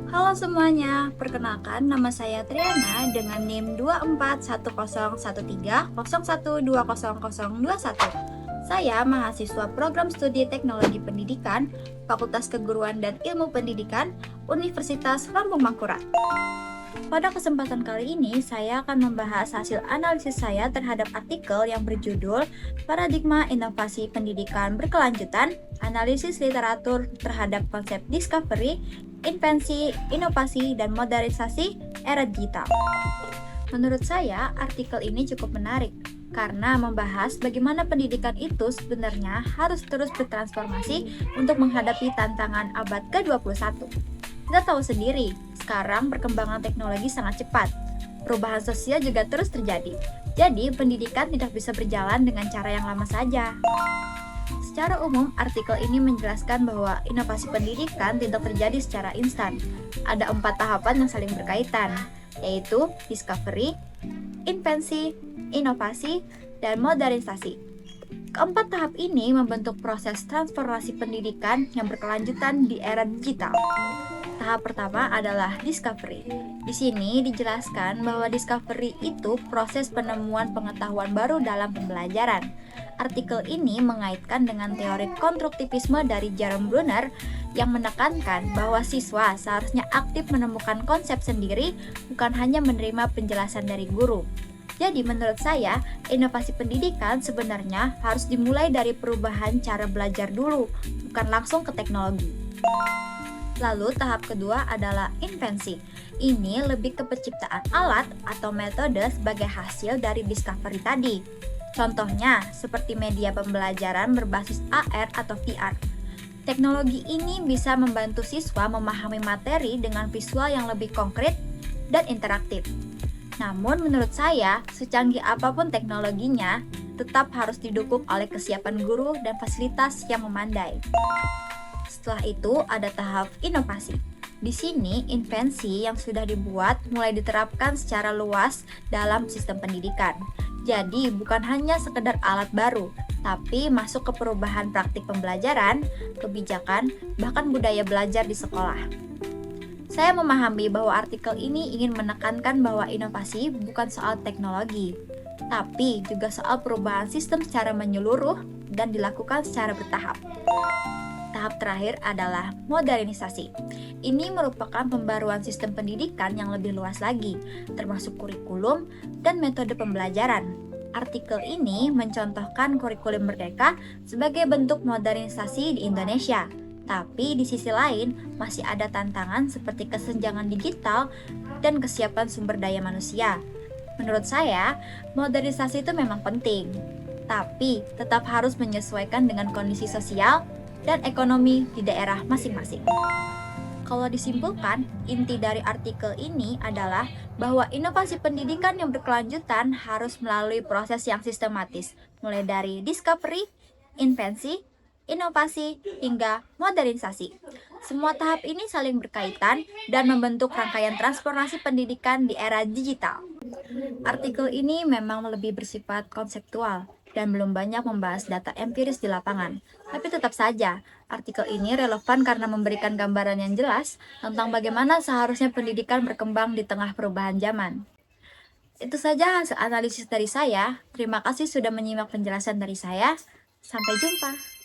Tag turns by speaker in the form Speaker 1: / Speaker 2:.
Speaker 1: Halo semuanya, perkenalkan nama saya Triana dengan NIM 24101301120021. Saya mahasiswa program studi Teknologi Pendidikan, Fakultas Keguruan dan Ilmu Pendidikan, Universitas Lambung Mangkurat. Pada kesempatan kali ini, saya akan membahas hasil analisis saya terhadap artikel yang berjudul Paradigma Inovasi Pendidikan Berkelanjutan, Analisis Literatur terhadap Konsep Discovery, Invensi, Inovasi, dan Modernisasi Era Digital. Menurut saya, artikel ini cukup menarik karena membahas bagaimana pendidikan itu sebenarnya harus terus bertransformasi untuk menghadapi tantangan abad ke-21. Kita tahu sendiri, sekarang perkembangan teknologi sangat cepat. Perubahan sosial juga terus terjadi. Jadi, pendidikan tidak bisa berjalan dengan cara yang lama saja. Secara umum, artikel ini menjelaskan bahwa inovasi pendidikan tidak terjadi secara instan. Ada 4 tahapan yang saling berkaitan, yaitu discovery, invensi, inovasi, dan modernisasi. Keempat tahap ini membentuk proses transformasi pendidikan yang berkelanjutan di era digital. Tahap pertama adalah discovery. Di sini dijelaskan bahwa discovery itu proses penemuan pengetahuan baru dalam pembelajaran. Artikel ini mengaitkan dengan teori konstruktivisme dari Jerome Bruner yang menekankan bahwa siswa seharusnya aktif menemukan konsep sendiri, bukan hanya menerima penjelasan dari guru. Jadi menurut saya, inovasi pendidikan sebenarnya harus dimulai dari perubahan cara belajar dulu, bukan langsung ke teknologi. Lalu tahap kedua adalah invensi. Ini lebih ke penciptaan alat atau metode sebagai hasil dari discovery tadi. Contohnya seperti media pembelajaran berbasis AR atau VR. Teknologi ini bisa membantu siswa memahami materi dengan visual yang lebih konkret dan interaktif. Namun menurut saya, secanggih apapun teknologinya, tetap harus didukung oleh kesiapan guru dan fasilitas yang memadai. Setelah itu ada tahap inovasi. Di sini, invensi yang sudah dibuat mulai diterapkan secara luas dalam sistem pendidikan. Jadi, bukan hanya sekedar alat baru, tapi masuk ke perubahan praktik pembelajaran, kebijakan, bahkan budaya belajar di sekolah. Saya memahami bahwa artikel ini ingin menekankan bahwa inovasi bukan soal teknologi, tapi juga soal perubahan sistem secara menyeluruh dan dilakukan secara bertahap. Tahap terakhir adalah modernisasi. Ini merupakan pembaruan sistem pendidikan yang lebih luas lagi, termasuk kurikulum dan metode pembelajaran. Artikel ini mencontohkan kurikulum merdeka sebagai bentuk modernisasi di Indonesia. Tapi di sisi lain, masih ada tantangan seperti kesenjangan digital dan kesiapan sumber daya manusia. Menurut saya, modernisasi itu memang penting, tapi tetap harus menyesuaikan dengan kondisi sosial dan ekonomi di daerah masing-masing. Kalau disimpulkan, inti dari artikel ini adalah bahwa inovasi pendidikan yang berkelanjutan harus melalui proses yang sistematis, mulai dari discovery, invensi, inovasi, hingga modernisasi. Semua tahap ini saling berkaitan dan membentuk rangkaian transformasi pendidikan di era digital. Artikel ini memang lebih bersifat konseptual dan belum banyak membahas data empiris di lapangan. Tapi tetap saja, artikel ini relevan karena memberikan gambaran yang jelas tentang bagaimana seharusnya pendidikan berkembang di tengah perubahan zaman. Itu saja hasil analisis dari saya. Terima kasih sudah menyimak penjelasan dari saya. Sampai jumpa.